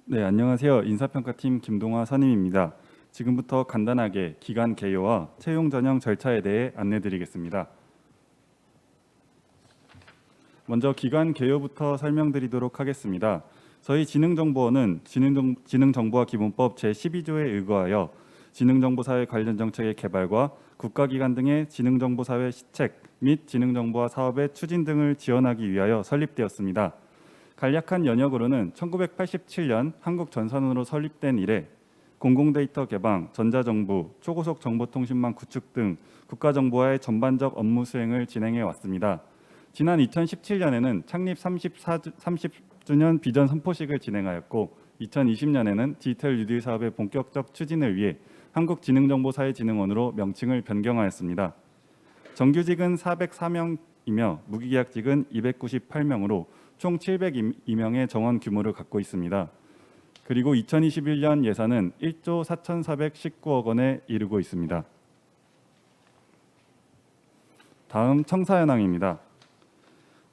네, 안녕하세요. 인사평가팀 김동화 선임입니다. 지금부터 간단하게 기간 개요와 채용 전형 절차에 대해 안내드리겠습니다. 먼저 기간 개요부터 설명드리도록 하겠습니다. 저희 지능정보원은 지능정보화 기본법 제12조에 의거하여 지능정보사회 관련 정책의 개발과 국가기관 등의 지능정보사회 시책 및 지능정보화 사업의 추진 등을 지원하기 위하여 설립되었습니다. 간략한 연역으로는 1987년 한국전선으로 설립된 이래 공공데이터 개방, 전자정부, 초고속 정보통신망 구축 등 국가정보와의 전반적 업무 수행을 진행해 왔습니다. 지난 2017년에는 창립 30주년 비전 선포식을 진행하였고 2020년에는 디지털 뉴딜 사업의 본격적 추진을 위해 한국지능정보사회진흥원으로 명칭을 변경하였습니다. 정규직은 404명이며 무기계약직은 298명으로 총 702명의 정원 규모를 갖고 있습니다. 그리고 2021년 예산은 1조 4,419억 원에 이르고 있습니다. 다음 청사 현황입니다.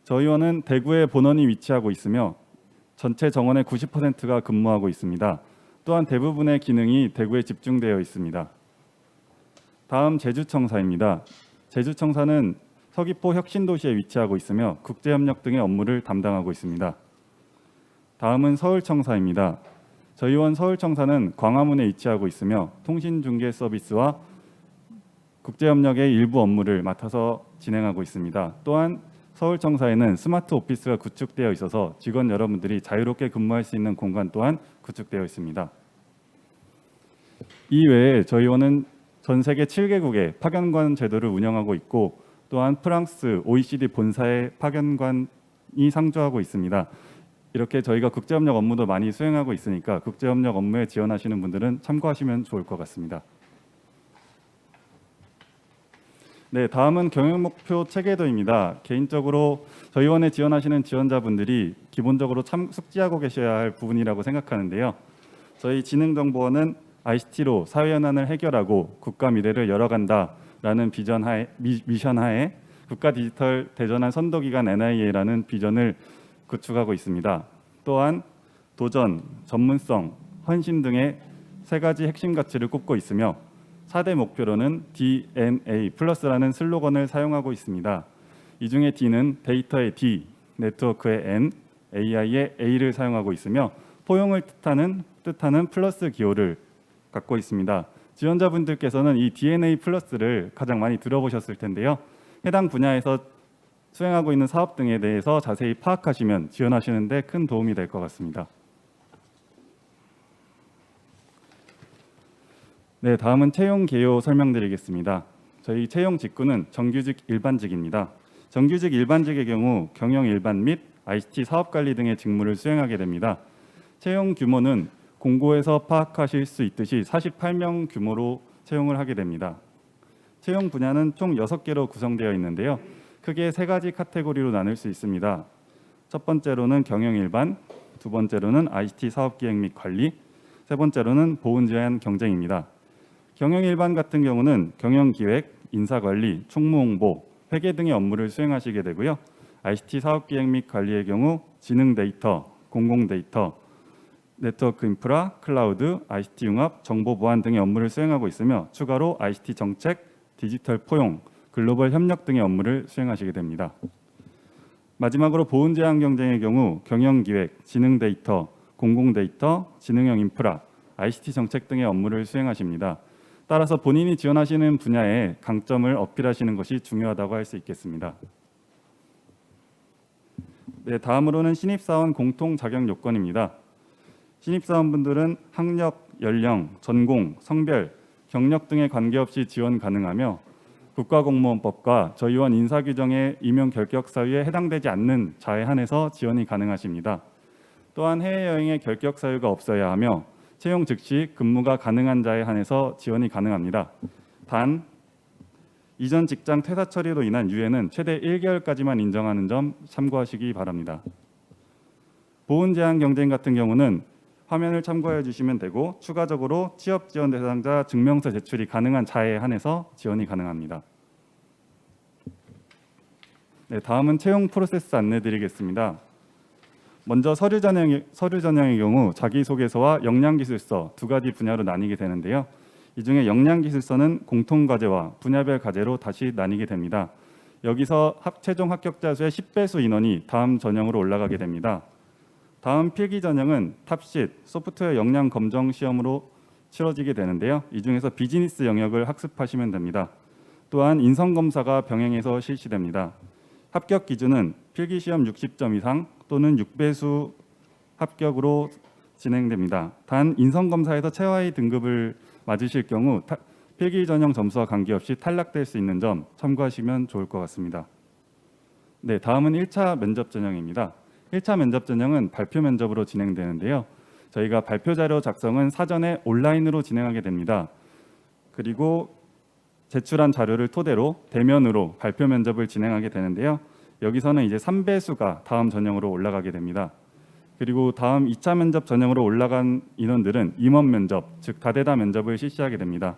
저희 원은 대구에 본원이 위치하고 있으며 전체 정원의 90%가 근무하고 있습니다. 또한 대부분의 기능이 대구에 집중되어 있습니다. 다음 제주청사입니다. 제주청사는 서귀포 혁신도시에 위치하고 있으며 국제협력 등의 업무를 담당하고 있습니다. 다음은 서울청사입니다. 저희 원 서울청사는 광화문에 위치하고 있으며 통신중개 서비스와 국제협력의 일부 업무를 맡아서 진행하고 있습니다. 또한 서울청사에는 스마트 오피스가 구축되어 있어서 직원 여러분들이 자유롭게 근무할 수 있는 공간 또한 구축되어 있습니다. 이외에 저희 원은 전 세계 7개국의 파견관 제도를 운영하고 있고 또한 프랑스 OECD 본사의 파견관이 상주하고 있습니다. 이렇게 저희가 국제협력 업무도 많이 수행하고 있으니까 국제협력 업무에 지원하시는 분들은 참고하시면 좋을 것 같습니다. 네, 다음은 경영목표 체계도입니다. 개인적으로 저희 원에 지원하시는 지원자분들이 기본적으로 숙지하고 계셔야 할 부분이라고 생각하는데요. 저희 지능정보원은 ICT로 사회현안을 해결하고 국가 미래를 열어간다라는 미션 하에 국가 디지털 대전환 선도기관 NIA라는 비전을 구축하고 있습니다. 또한 도전, 전문성, 헌신 등의 세 가지 핵심 가치를 꼽고 있으며 4대 목표로는 DNA 플러스라는 슬로건을 사용하고 있습니다. 이 중에 D는 데이터의 D, 네트워크의 N, AI의 A를 사용하고 있으며 포용을 뜻하는 플러스 기호를 갖고 있습니다. 지원자분들께서는 이 DNA 플러스를 가장 많이 들어보셨을 텐데요. 해당 분야에서 수행하고 있는 사업 등에 대해서 자세히 파악하시면 지원하시는 데 큰 도움이 될 것 같습니다. 네, 다음은 채용 개요 설명드리겠습니다. 저희 채용 직군은 정규직 일반직입니다. 정규직 일반직의 경우 경영 일반 및 ICT 사업 관리 등의 직무를 수행하게 됩니다. 채용 규모는 공고에서 파악하실 수 있듯이 48명 규모로 채용을 하게 됩니다. 채용 분야는 총 6개로 구성되어 있는데요. 크게 3가지 카테고리로 나눌 수 있습니다. 첫 번째로는 경영 일반, 두 번째로는 ICT 사업 기획 및 관리, 세 번째로는 보훈 제한 경쟁입니다. 경영 일반 같은 경우는 경영 기획, 인사 관리, 총무 홍보, 회계 등의 업무를 수행하시게 되고요. ICT 사업 기획 및 관리의 경우 지능 데이터, 공공 데이터, 네트워크 인프라, 클라우드, ICT 융합, 정보 보안 등의 업무를 수행하고 있으며 추가로 ICT 정책, 디지털 포용, 글로벌 협력 등의 업무를 수행하시게 됩니다. 마지막으로 보훈 제한 경쟁의 경우 경영 기획, 지능 데이터, 공공 데이터, 지능형 인프라, ICT 정책 등의 업무를 수행하십니다. 따라서 본인이 지원하시는 분야의 강점을 어필하시는 것이 중요하다고 할 수 있겠습니다. 네, 다음으로는 신입사원 공통 자격 요건입니다. 신입사원분들은 학력, 연령, 전공, 성별, 경력 등에 관계없이 지원 가능하며 국가공무원법과 저희 원 인사규정의 임용 결격 사유에 해당되지 않는 자에 한해서 지원이 가능하십니다. 또한 해외여행의 결격 사유가 없어야 하며 채용 즉시 근무가 가능한 자에 한해서 지원이 가능합니다. 단 이전 직장 퇴사 처리로 인한 유예는 최대 1개월까지만 인정하는 점 참고하시기 바랍니다. 보훈 제한 경쟁 같은 경우는 화면을 참고해 주시면 되고 추가적으로 취업 지원 대상자 증명서 제출이 가능한 자에 한해서 지원이 가능합니다. 네, 다음은 채용 프로세스 안내 드리겠습니다. 먼저 서류 전형의 경우 자기소개서와 역량기술서 두 가지 분야로 나뉘게 되는데요. 이 중에 역량기술서는 공통과제와 분야별 과제로 다시 나뉘게 됩니다. 여기서 최종 합격자 수의 10배수 인원이 다음 전형으로 올라가게 됩니다. 다음 필기 전형은 탑sit, 소프트웨어 역량 검정 시험으로 치러지게 되는데요. 이 중에서 비즈니스 영역을 학습하시면 됩니다. 또한 인성검사가 병행해서 실시됩니다. 합격 기준은 필기시험 60점 이상 또는 6배수 합격으로 진행됩니다. 단 인성검사에서 최하위 등급을 맞으실 경우 필기 전형 점수와 관계없이 탈락될 수 있는 점 참고하시면 좋을 것 같습니다. 네, 다음은 1차 면접 전형입니다. 1차 면접 전형은 발표 면접으로 진행되는데요. 저희가 발표 자료 작성은 사전에 온라인으로 진행하게 됩니다. 그리고 제출한 자료를 토대로 대면으로 발표 면접을 진행하게 되는데요. 여기서는 이제 3배수가 다음 전형으로 올라가게 됩니다. 그리고 다음 2차 면접 전형으로 올라간 인원들은 임원 면접, 즉 다대다 면접을 실시하게 됩니다.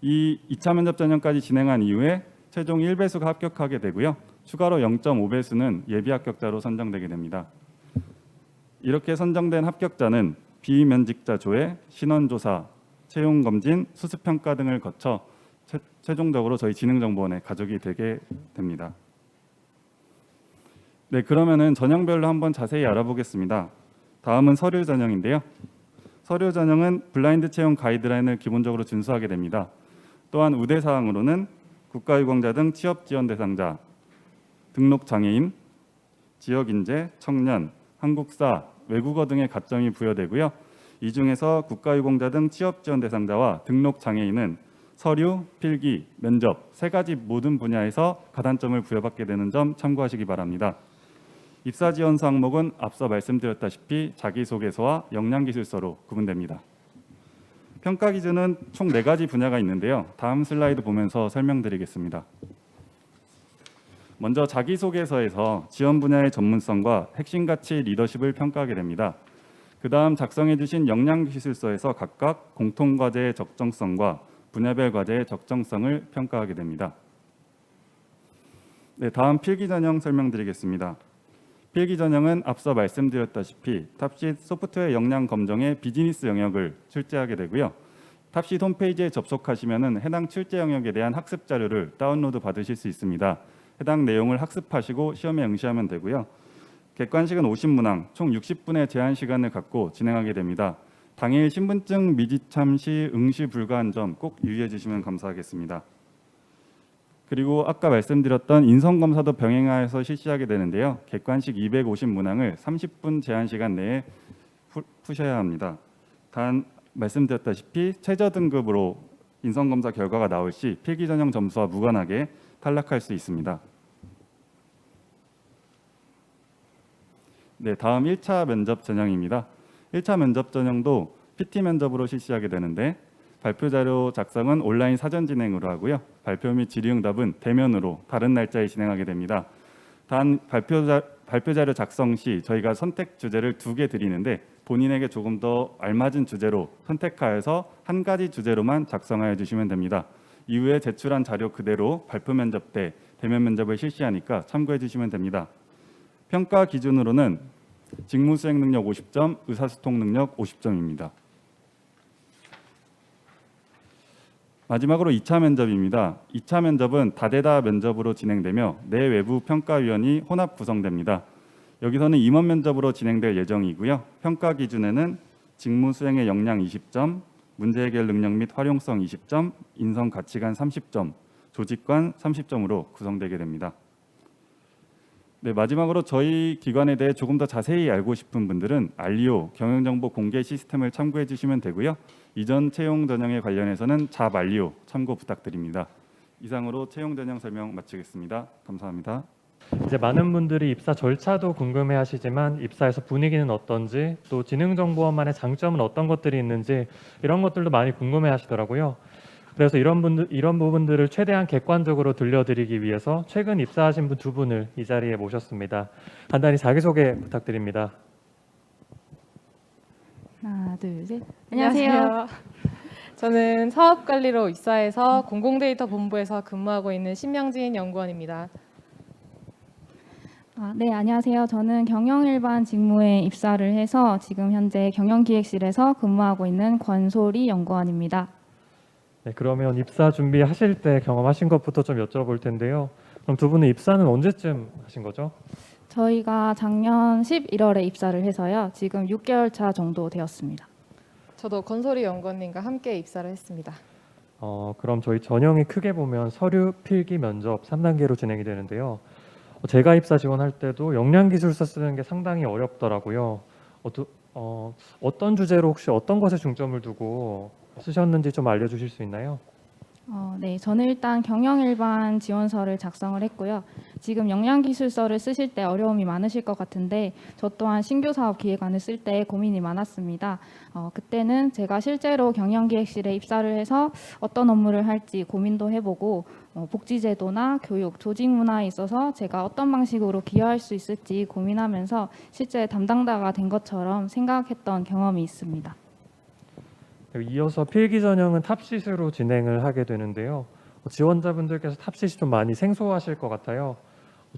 이 2차 면접 전형까지 진행한 이후에 최종 1배수가 합격하게 되고요. 추가로 0.5배수는 예비 합격자로 선정되게 됩니다. 이렇게 선정된 합격자는 비면직자 조회, 신원조사, 채용검진, 수습평가 등을 거쳐 최종적으로 저희 진흥정보원에 가족이 되게 됩니다. 네, 그러면은 전형별로 한번 자세히 알아보겠습니다. 다음은 서류 전형인데요. 서류 전형은 블라인드 채용 가이드라인을 기본적으로 준수하게 됩니다. 또한 우대사항으로는 국가유공자 등 취업 지원 대상자, 등록 장애인, 지역 인재, 청년, 한국사, 외국어 등의 가점이 부여되고요. 이 중에서 국가유공자 등 취업 지원 대상자와 등록 장애인은 서류, 필기, 면접 세 가지 모든 분야에서 가산점을 부여받게 되는 점 참고하시기 바랍니다. 입사 지원 항목은 앞서 말씀드렸다시피 자기소개서와 역량기술서로 구분됩니다. 평가 기준은 총 4가지 분야가 있는데요. 다음 슬라이드 보면서 설명드리겠습니다. 먼저 자기소개서에서 지원 분야의 전문성과 핵심 가치 리더십을 평가하게 됩니다. 그 다음 작성해 주신 역량기술서에서 각각 공통과제의 적정성과 분야별 과제의 적정성을 평가하게 됩니다. 네, 다음 필기 전형 설명드리겠습니다. 필기 전형은 앞서 말씀드렸다시피 탑sit 소프트웨어 역량 검정의 비즈니스 영역을 출제하게 되고요. 탑sit 홈페이지에 접속하시면 해당 출제 영역에 대한 학습 자료를 다운로드 받으실 수 있습니다. 해당 내용을 학습하시고 시험에 응시하면 되고요. 객관식은 50문항, 총 60분의 제한 시간을 갖고 진행하게 됩니다. 당일 신분증 미지참 시 응시 불가한 점 꼭 유의해 주시면 감사하겠습니다. 그리고 아까 말씀드렸던 인성검사도 병행하여서 실시하게 되는데요. 객관식 250문항을 30분 제한 시간 내에 푸셔야 합니다. 단 말씀드렸다시피 최저 등급으로 인성검사 결과가 나올 시 필기 전형 점수와 무관하게 탈락할 수 있습니다. 네, 다음 1차 면접 전형입니다. 1차 면접 전형도 PT 면접으로 실시하게 되는데 발표 자료 작성은 온라인 사전 진행으로 하고요. 발표 및 질의응답은 대면으로 다른 날짜에 진행하게 됩니다. 단 발표 자료 작성 시 저희가 선택 주제를 2개 드리는데 본인에게 조금 더 알맞은 주제로 선택하여서 한 가지 주제로만 작성하여 주시면 됩니다. 이후에 제출한 자료 그대로 발표 면접 때 대면 면접을 실시하니까 참고해 주시면 됩니다. 평가 기준으로는 직무 수행 능력 50점, 의사소통 능력 50점입니다. 마지막으로 2차 면접입니다. 2차 면접은 다대다 면접으로 진행되며 내외부 평가위원이 혼합 구성됩니다. 여기서는 임원 면접으로 진행될 예정이고요. 평가 기준에는 직무 수행의 역량 20점, 문제 해결 능력 및 활용성 20점, 인성 가치관 30점, 조직관 30점으로 구성되게 됩니다. 네, 마지막으로 저희 기관에 대해 조금 더 자세히 알고 싶은 분들은 알리오 경영정보 공개 시스템을 참고해 주시면 되고요. 이전 채용 전형에 관련해서는 잡 알리오 참고 부탁드립니다. 이상으로 채용 전형 설명 마치겠습니다. 감사합니다. 이제 많은 분들이 입사 절차도 궁금해하시지만 입사에서 분위기는 어떤지 또 진흥정보원만의 장점은 어떤 것들이 있는지 이런 것들도 많이 궁금해하시더라고요. 그래서 이런 부분들을 최대한 객관적으로 들려드리기 위해서 최근 입사하신 분 2분을 이 자리에 모셨습니다. 간단히 자기소개 부탁드립니다. 하나, 둘, 셋. 안녕하세요. 저는 사업관리로 입사해서 공공데이터 본부에서 근무하고 있는 신명진 연구원입니다. 네, 안녕하세요. 저는 경영일반 직무에 입사를 해서 지금 현재 경영기획실에서 근무하고 있는 권소리 연구원입니다. 네, 그러면 입사 준비하실 때 경험하신 것부터 좀 여쭤볼 텐데요. 그럼 두 분은 입사는 언제쯤 하신 거죠? 저희가 작년 11월에 입사를 해서요. 지금 6개월 차 정도 되었습니다. 저도 건소리 연구원님과 함께 입사를 했습니다. 그럼 저희 전형이 크게 보면 서류, 필기, 면접 3단계로 진행이 되는데요. 제가 입사 지원할 때도 역량기술서 쓰는 게 상당히 어렵더라고요. 어떤 주제로 혹시 어떤 것에 중점을 두고 쓰셨는지 좀 알려주실 수 있나요? 네, 저는 일단 경영일반 지원서를 작성을 했고요. 지금 역량기술서를 쓰실 때 어려움이 많으실 것 같은데 저 또한 신규 사업 기획안을 쓸 때 고민이 많았습니다. 그때는 제가 실제로 경영기획실에 입사를 해서 어떤 업무를 할지 고민도 해보고 복지제도나 교육, 조직 문화에 있어서 제가 어떤 방식으로 기여할 수 있을지 고민하면서 실제 담당자가 된 것처럼 생각했던 경험이 있습니다. 이어서 필기 전형은 탑시스로 진행을 하게 되는데요. 지원자분들께서 탑시스 좀 많이 생소하실 것 같아요.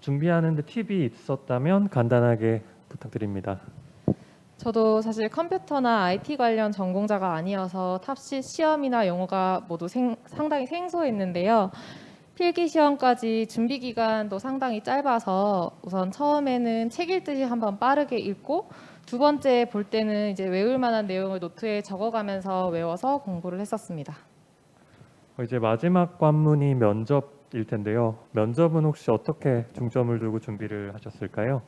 준비하는데 팁이 있었다면 간단하게 부탁드립니다. 저도 사실 컴퓨터나 IT 관련 전공자가 아니어서 탑시 시험이나 영어가 모두 상당히 생소했는데요. 필기 시험까지 준비 기간도 상당히 짧아서 우선 처음에는 책 읽듯이 한번 빠르게 읽고 두 번째 볼 때는 이제 외울 만한 내용을 노트에 적어가면서 외워서 공부를 했었습니다. 이제 마지막 관문이 면접일 텐데요. 면접은 혹시 어떻게 중점을 두고 준비를 하셨을까요?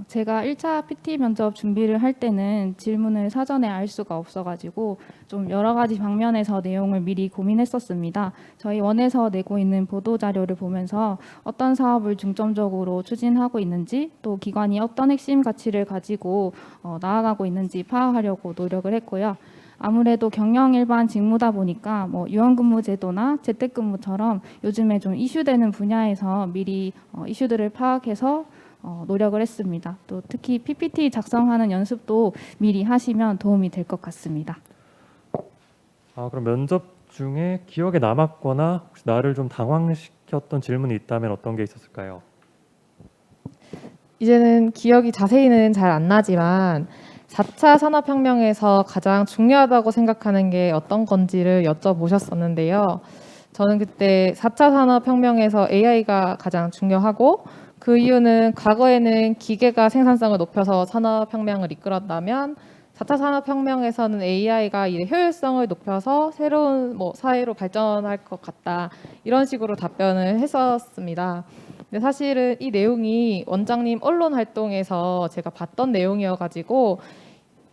제가 1차 PT 면접 준비를 할 때는 질문을 사전에 알 수가 없어가지고 좀 여러 가지 방면에서 내용을 미리 고민했었습니다. 저희 원에서 내고 있는 보도 자료를 보면서 어떤 사업을 중점적으로 추진하고 있는지 또 기관이 어떤 핵심 가치를 가지고 나아가고 있는지 파악하려고 노력을 했고요. 아무래도 경영 일반 직무다 보니까 유연근무 제도나 재택근무처럼 요즘에 좀 이슈되는 분야에서 미리 이슈들을 파악해서 노력을 했습니다. 또 특히 PPT 작성하는 연습도 미리 하시면 도움이 될 것 같습니다. 그럼 면접 중에 기억에 남았거나 혹시 나를 좀 당황시켰던 질문이 있다면 어떤 게 있었을까요? 이제는 기억이 자세히는 잘 안 나지만 4차 산업혁명에서 가장 중요하다고 생각하는 게 어떤 건지를 여쭤보셨었는데요. 저는 그때 4차 산업혁명에서 AI가 가장 중요하고 그 이유는 과거에는 기계가 생산성을 높여서 산업혁명을 이끌었다면 4차 산업혁명에서는 AI가 이 효율성을 높여서 새로운 사회로 발전할 것 같다. 이런 식으로 답변을 했었습니다. 근데 사실은 이 내용이 원장님 언론 활동에서 제가 봤던 내용이어가지고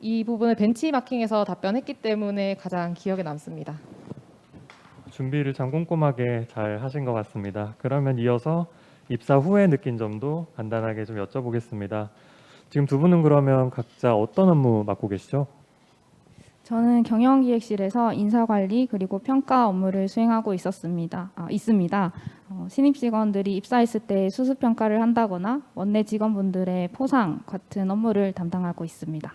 이 부분을 벤치마킹해서 답변했기 때문에 가장 기억에 남습니다. 준비를 참 꼼꼼하게 잘 하신 것 같습니다. 그러면 이어서 입사 후에 느낀 점도 간단하게 좀 여쭤보겠습니다. 지금 두 분은 그러면 각자 어떤 업무 맡고 계시죠? 저는 경영기획실에서 인사관리 그리고 평가 업무를 수행하고 있습니다. 신입 직원들이 입사했을 때 수습 평가를 한다거나 원내 직원분들의 포상 같은 업무를 담당하고 있습니다.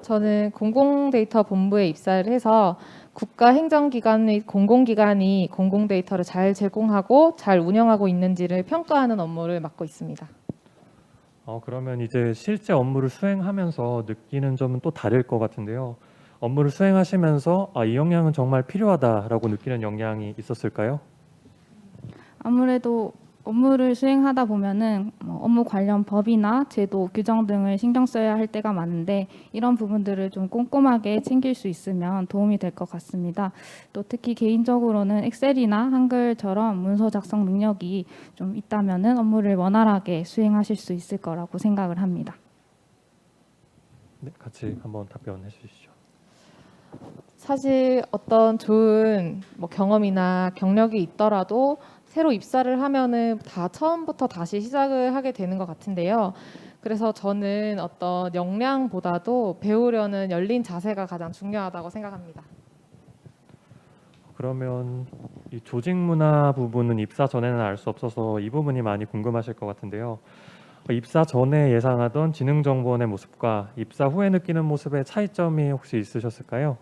저는 공공데이터 본부에 입사를 해서 국가행정기관 및 공공기관이 공공데이터를 잘 제공하고 잘 운영하고 있는지를 평가하는 업무를 맡고 있습니다. 그러면 이제 실제 업무를 수행하면서 느끼는 점은 또 다를 것 같은데요. 업무를 수행하시면서 이 역량은 정말 필요하다라고 느끼는 역량이 있었을까요? 아무래도 업무를 수행하다 보면은 업무 관련 법이나 제도, 규정 등을 신경 써야 할 때가 많은데 이런 부분들을 좀 꼼꼼하게 챙길 수 있으면 도움이 될 것 같습니다. 또 특히 개인적으로는 엑셀이나 한글처럼 문서 작성 능력이 좀 있다면은 업무를 원활하게 수행하실 수 있을 거라고 생각을 합니다. 네, 같이 한번 답변해 주시죠. 사실 어떤 좋은 경험이나 경력이 있더라도 새로 입사를 하면은 다 처음부터 다시 시작을 하게 되는 것 같은데요. 그래서 저는 어떤 역량보다도 배우려는 열린 자세가 가장 중요하다고 생각합니다. 그러면 이 조직 문화 부분은 입사 전에는 알 수 없어서 이 부분이 많이 궁금하실 것 같은데요. 입사 전에 예상하던 지능정보원의 모습과 입사 후에 느끼는 모습의 차이점이 혹시 있으셨을까요?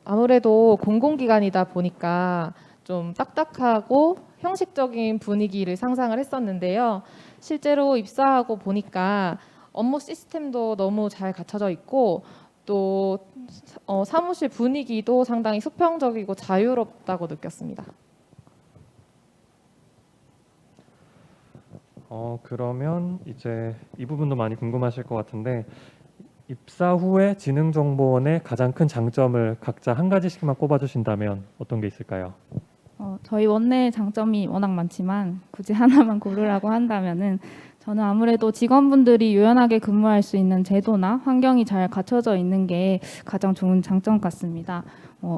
아무래도 공공기관이다 보니까 좀 딱딱하고 형식적인 분위기를 상상을 했었는데요. 실제로 입사하고 보니까 업무 시스템도 너무 잘 갖춰져 있고 또 사무실 분위기도 상당히 수평적이고 자유롭다고 느꼈습니다. 그러면 이제 이 부분도 많이 궁금하실 것 같은데 입사 후에 지능정보원의 가장 큰 장점을 각자 한 가지씩만 꼽아주신다면 어떤 게 있을까요? 저희 원내 장점이 워낙 많지만 굳이 하나만 고르라고 한다면은 저는 아무래도 직원분들이 유연하게 근무할 수 있는 제도나 환경이 잘 갖춰져 있는 게 가장 좋은 장점 같습니다.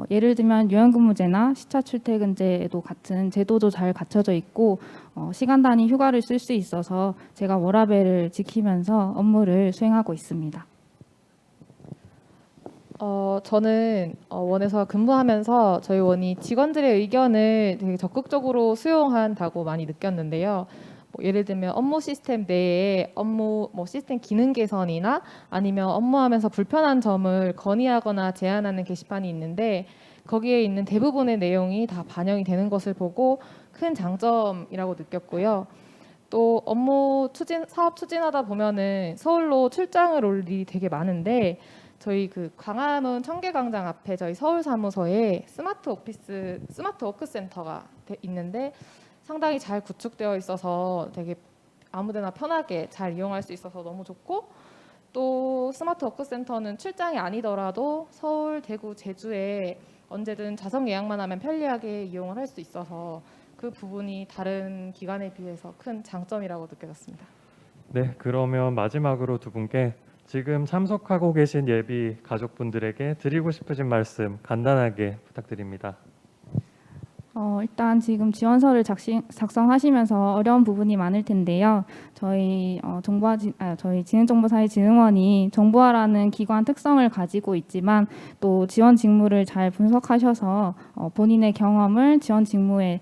예를 들면 유연근무제나 시차 출퇴근제도 같은 제도도 잘 갖춰져 있고 시간 단위 휴가를 쓸 수 있어서 제가 워라밸을 지키면서 업무를 수행하고 있습니다. 저는 원에서 근무하면서 저희 원이 직원들의 의견을 되게 적극적으로 수용한다고 많이 느꼈는데요. 예를 들면 업무 시스템 내에 업무 시스템 기능 개선이나 아니면 업무하면서 불편한 점을 건의하거나 제안하는 게시판이 있는데 거기에 있는 대부분의 내용이 다 반영이 되는 것을 보고 큰 장점이라고 느꼈고요. 또 사업 추진하다 보면은 서울로 출장을 올 일이 되게 많은데 저희 그 광화문 청계광장 앞에 저희 서울 사무소에 스마트 워크센터가 있는데 상당히 잘 구축되어 있어서 되게 아무데나 편하게 잘 이용할 수 있어서 너무 좋고 또 스마트 워크센터는 출장이 아니더라도 서울, 대구, 제주에 언제든 좌석 예약만 하면 편리하게 이용을 할 수 있어서 그 부분이 다른 기관에 비해서 큰 장점이라고 느껴졌습니다. 네, 그러면 마지막으로 두 분께 지금 참석하고 계신 예비 가족분들에게 드리고 싶으신 말씀 간단하게 부탁드립니다. 일단 지금 지원서를 작성하시면서 어려운 부분이 많을 텐데요. 저희 지능정보사회진흥원이 정보화라는 기관 특성을 가지고 있지만 또 지원 직무를 잘 분석하셔서 본인의 경험을 지원 직무에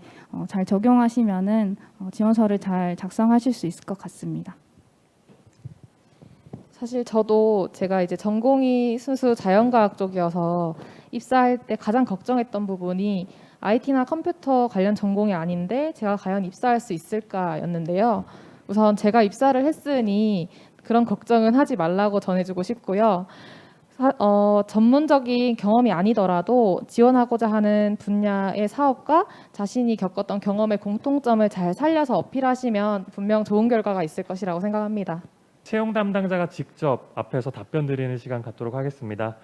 잘 적용하시면은 지원서를 잘 작성하실 수 있을 것 같습니다. 사실 저도 제가 이제 전공이 순수 자연과학 쪽이어서 입사할 때 가장 걱정했던 부분이 IT나 컴퓨터 관련 전공이 아닌데 제가 과연 입사할 수 있을까였는데요. 우선 제가 입사를 했으니 그런 걱정은 하지 말라고 전해주고 싶고요. 전문적인 경험이 아니더라도 지원하고자 하는 분야의 사업과 자신이 겪었던 경험의 공통점을 잘 살려서 어필하시면 분명 좋은 결과가 있을 것이라고 생각합니다. 채용 담당자가 직접 앞에서 답변 드리는 시간 갖도록 하겠습니다.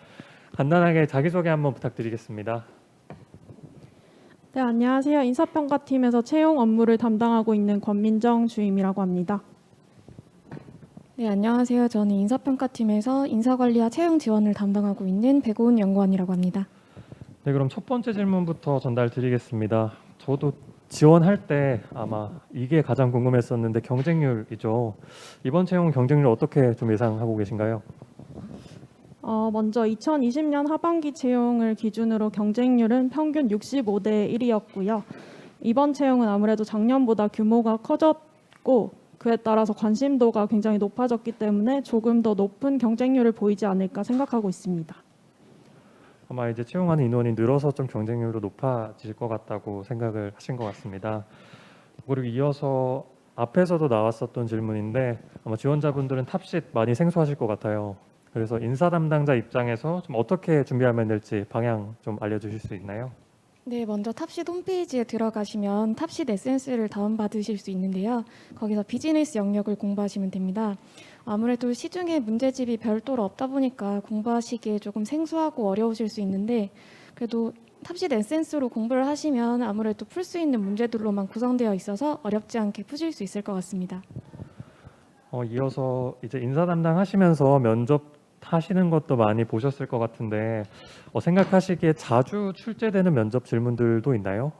간단하게 자기소개 한번 부탁드리겠습니다. 네, 안녕하세요. 인사평가팀에서 채용 업무를 담당하고 있는 권민정 주임이라고 합니다. 네, 안녕하세요. 저는 인사평가팀에서 인사관리와 채용 지원을 담당하고 있는 백오은 연구원이라고 합니다. 네, 그럼 첫 번째 질문부터 전달 드리겠습니다. 저도 지원할 때 아마 이게 가장 궁금했었는데 경쟁률이죠. 이번 채용 경쟁률 어떻게 좀 예상하고 계신가요? 먼저 2020년 하반기 채용을 기준으로 경쟁률은 평균 65대 1이었고요. 이번 채용은 아무래도 작년보다 규모가 커졌고 그에 따라서 관심도가 굉장히 높아졌기 때문에 조금 더 높은 경쟁률을 보이지 않을까 생각하고 있습니다. 아마 이제 채용하는 인원이 늘어서 좀 경쟁률도 높아질 것 같다고 생각을 하신 것 같습니다. 그리고 이어서 앞에서도 나왔었던 질문인데 아마 지원자분들은 탑식 많이 생소하실 것 같아요. 그래서 인사 담당자 입장에서 좀 어떻게 준비하면 될지 방향 좀 알려주실 수 있나요? 네, 먼저 탑시드 홈페이지에 들어가시면 탑시드 에센스를 다운받으실 수 있는데요. 거기서 비즈니스 영역을 공부하시면 됩니다. 아무래도 시중에 문제집이 별도로 없다 보니까 공부하시기에 조금 생소하고 어려우실 수 있는데 그래도 탑시드 에센스로 공부를 하시면 아무래도 풀 수 있는 문제들로만 구성되어 있어서 어렵지 않게 푸실 수 있을 것 같습니다. 이어서 이제 인사 담당하시면서 면접 하시는 것도 많이 보셨을 것 같은데 생각하시기에 자주 출제되는 면접 질문들도 있나요?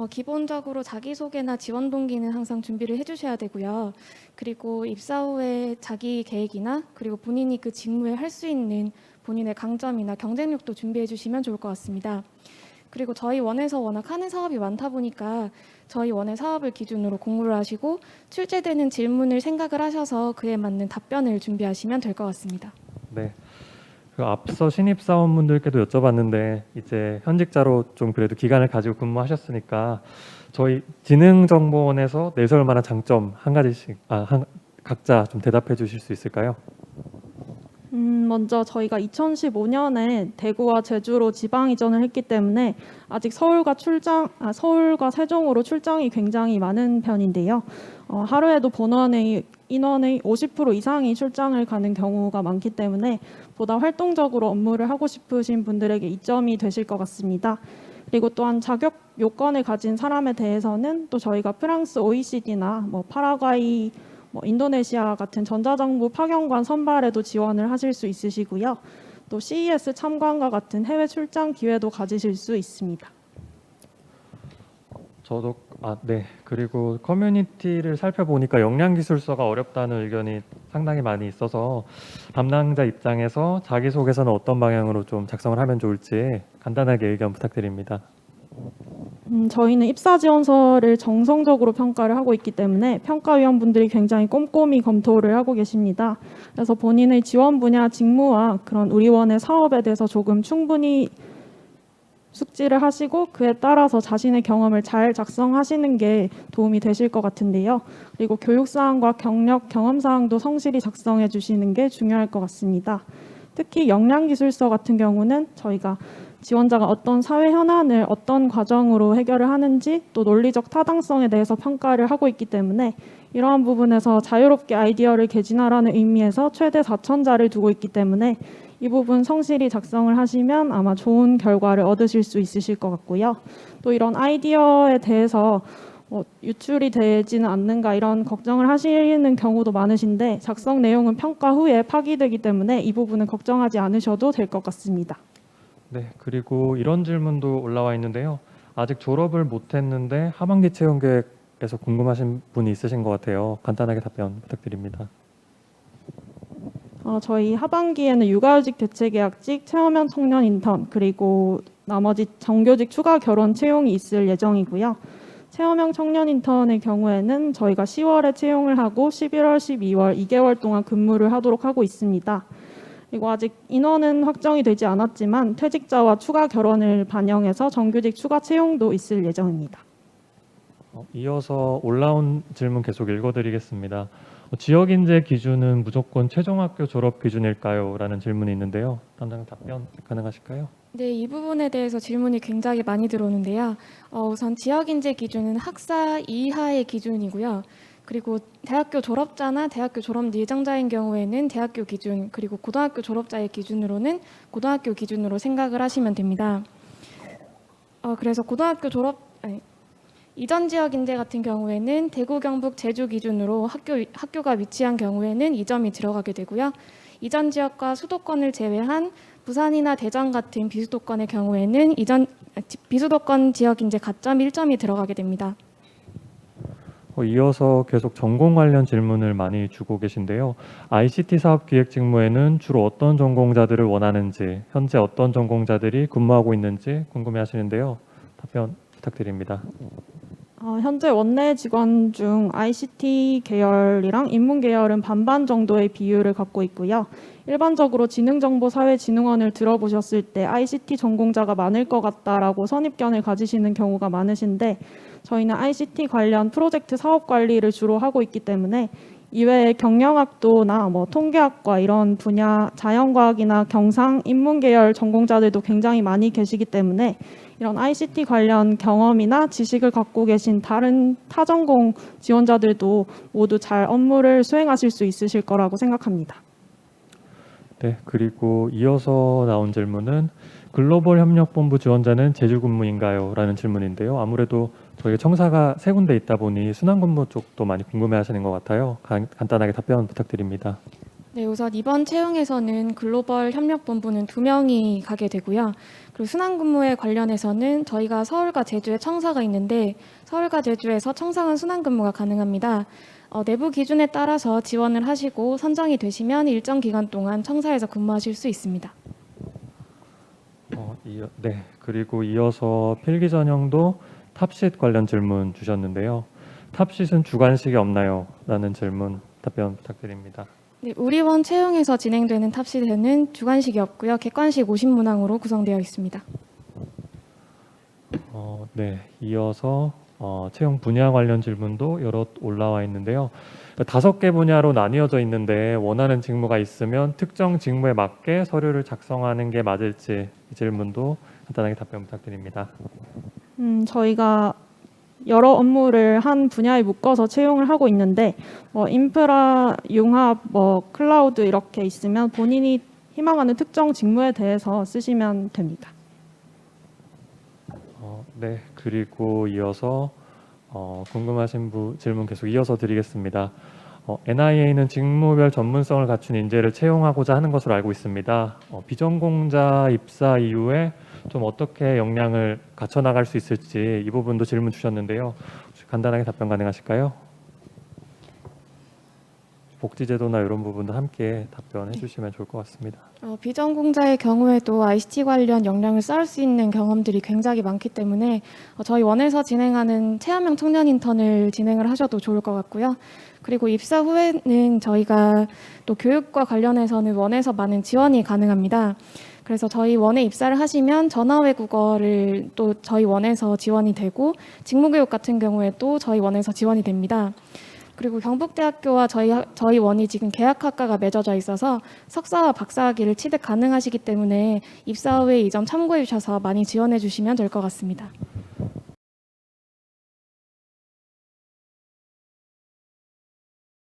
기본적으로 자기소개나 지원 동기는 항상 준비를 해주셔야 되고요. 그리고 입사 후에 자기 계획이나 그리고 본인이 그 직무에 할 수 있는 본인의 강점이나 경쟁력도 준비해 주시면 좋을 것 같습니다. 그리고 저희 원에서 워낙 하는 사업이 많다 보니까 저희 원의 사업을 기준으로 공부를 하시고 출제되는 질문을 생각을 하셔서 그에 맞는 답변을 준비하시면 될 것 같습니다. 네. 그 앞서 신입 사원분들께도 여쭤봤는데 이제 현직자로 좀 그래도 기간을 가지고 근무하셨으니까 저희 지능정보원에서 내세울 만한 장점 한 가지씩 각자 좀 대답해 주실 수 있을까요? 먼저 저희가 2015년에 대구와 제주로 지방 이전을 했기 때문에 아직 서울과 세종으로 출장이 굉장히 많은 편인데요. 하루에도 본원의 인원의 50% 이상이 출장을 가는 경우가 많기 때문에 보다 활동적으로 업무를 하고 싶으신 분들에게 이점이 되실 것 같습니다. 그리고 또한 자격 요건을 가진 사람에 대해서는 또 저희가 프랑스 OECD나 파라과이, 인도네시아 같은 전자정부 파견관 선발에도 지원을 하실 수 있으시고요. 또 CES 참관과 같은 해외 출장 기회도 가지실 수 있습니다. 저도 네. 그리고 커뮤니티를 살펴보니까 역량기술서가 어렵다는 의견이 상당히 많이 있어서 담당자 입장에서 자기소개서는 어떤 방향으로 좀 작성을 하면 좋을지 간단하게 의견 부탁드립니다. 저희는 입사 지원서를 정성적으로 평가를 하고 있기 때문에 평가위원분들이 굉장히 꼼꼼히 검토를 하고 계십니다. 그래서 본인의 지원 분야 직무와 그런 우리원의 사업에 대해서 조금 충분히 숙지를 하시고 그에 따라서 자신의 경험을 잘 작성하시는 게 도움이 되실 것 같은데요. 그리고 교육사항과 경력, 경험사항도 성실히 작성해 주시는 게 중요할 것 같습니다. 특히 역량기술서 같은 경우는 저희가 지원자가 어떤 사회 현안을 어떤 과정으로 해결을 하는지 또 논리적 타당성에 대해서 평가를 하고 있기 때문에 이러한 부분에서 자유롭게 아이디어를 개진하라는 의미에서 최대 4,000자를 두고 있기 때문에 이 부분 성실히 작성을 하시면 아마 좋은 결과를 얻으실 수 있으실 것 같고요. 또 이런 아이디어에 대해서 유출이 되지는 않는가 이런 걱정을 하시는 경우도 많으신데 작성 내용은 평가 후에 파기되기 때문에 이 부분은 걱정하지 않으셔도 될 것 같습니다. 네. 그리고 이런 질문도 올라와 있는데요. 아직 졸업을 못했는데 하반기 채용 계획에서 궁금하신 분이 있으신 것 같아요. 간단하게 답변 부탁드립니다. 저희 하반기에는 육아휴직 대체계약직, 체험형 청년 인턴 그리고 나머지 정규직 추가 결혼 채용이 있을 예정이고요. 체험형 청년 인턴의 경우에는 저희가 10월에 채용을 하고 11월, 12월 2개월 동안 근무를 하도록 하고 있습니다. 그리고 아직 인원은 확정이 되지 않았지만 퇴직자와 추가 결혼을 반영해서 정규직 추가 채용도 있을 예정입니다. 이어서 올라온 질문 계속 읽어드리겠습니다. 지역 인재 기준은 무조건 최종학교 졸업 기준일까요? 라는 질문이 있는데요. 담당 답변 가능하실까요? 네, 이 부분에 대해서 질문이 굉장히 많이 들어오는데요. 우선 지역인재 기준은 학사 이하의 기준이고요. 그리고 대학교 졸업자나 대학교 졸업 예정자인 경우에는 대학교 기준, 그리고 고등학교 졸업자의 기준으로는 고등학교 기준으로 생각을 하시면 됩니다. 그래서 이전 지역 인재 같은 경우에는 대구, 경북, 제주 기준으로 학교가 위치한 경우에는 2점이 들어가게 되고요. 이전 지역과 수도권을 제외한 부산이나 대전 같은 비수도권의 경우에는 비수도권 지역 인재 가점 1점이 들어가게 됩니다. 이어서 계속 전공 관련 질문을 많이 주고 계신데요. ICT 사업 기획 직무에는 주로 어떤 전공자들을 원하는지, 현재 어떤 전공자들이 근무하고 있는지 궁금해하시는데요. 답변 부탁드립니다. 현재 원내 직원 중 ICT 계열이랑 인문 계열은 반반 정도의 비율을 갖고 있고요. 일반적으로 지능정보사회진흥원을 들어보셨을 때 ICT 전공자가 많을 것 같다라고 선입견을 가지시는 경우가 많으신데 저희는 ICT 관련 프로젝트 사업 관리를 주로 하고 있기 때문에 이외에 경영학도나 통계학과 이런 분야, 자연과학이나 경상, 인문 계열 전공자들도 굉장히 많이 계시기 때문에 이런 ICT 관련 경험이나 지식을 갖고 계신 다른 타전공 지원자들도 모두 잘 업무를 수행하실 수 있으실 거라고 생각합니다. 네, 그리고 이어서 나온 질문은 글로벌 협력본부 지원자는 제주 근무인가요? 라는 질문인데요. 아무래도 저희 청사가 세 군데 있다 보니 순환근무 쪽도 많이 궁금해하시는 것 같아요. 간단하게 답변 부탁드립니다. 네, 우선 이번 채용에서는 글로벌 협력본부는 2명이 가게 되고요. 그리고 순환근무에 관련해서는 저희가 서울과 제주에 청사가 있는데 서울과 제주에서 청사간 순환근무가 가능합니다. 내부 기준에 따라서 지원을 하시고 선정이 되시면 일정 기간 동안 청사에서 근무하실 수 있습니다. 네, 그리고 이어서 필기 전형도 탑sit 관련 질문 주셨는데요. 탑sit은 주관식이 없나요? 라는 질문 답변 부탁드립니다. 네, 우리원 채용에서 진행되는 탑시대는 주관식이었고요. 객관식 50문항으로 구성되어 있습니다. 네, 이어서 채용 분야 관련 질문도 여러 올라와 있는데요. 5개 분야로 나뉘어져 있는데 원하는 직무가 있으면 특정 직무에 맞게 서류를 작성하는 게 맞을지 이 질문도 간단하게 답변 부탁드립니다. 저희가 여러 업무를 한 분야에 묶어서 채용을 하고 있는데 인프라, 융합, 클라우드 이렇게 있으면 본인이 희망하는 특정 직무에 대해서 쓰시면 됩니다. 네, 그리고 이어서 궁금하신 질문 계속 이어서 드리겠습니다. NIA는 직무별 전문성을 갖춘 인재를 채용하고자 하는 것으로 알고 있습니다. 비전공자 입사 이후에 좀 어떻게 역량을 갖춰 나갈 수 있을지 이 부분도 질문 주셨는데요. 혹시 간단하게 답변 가능하실까요? 복지제도나 이런 부분도 함께 답변해 주시면 좋을 것 같습니다. 비전공자의 경우에도 ICT 관련 역량을 쌓을 수 있는 경험들이 굉장히 많기 때문에 저희 원에서 진행하는 체험형 청년 인턴을 진행을 하셔도 좋을 것 같고요. 그리고 입사 후에는 저희가 또 교육과 관련해서는 원에서 많은 지원이 가능합니다. 그래서 저희 원에 입사를 하시면 전화 외국어를 또 저희 원에서 지원이 되고 직무교육 같은 경우에도 저희 원에서 지원이 됩니다. 그리고 경북대학교와 저희 원이 지금 계약학과가 맺어져 있어서 석사와 박사학위를 취득 가능하시기 때문에 입사 후에 이 점 참고해 주셔서 많이 지원해 주시면 될 것 같습니다.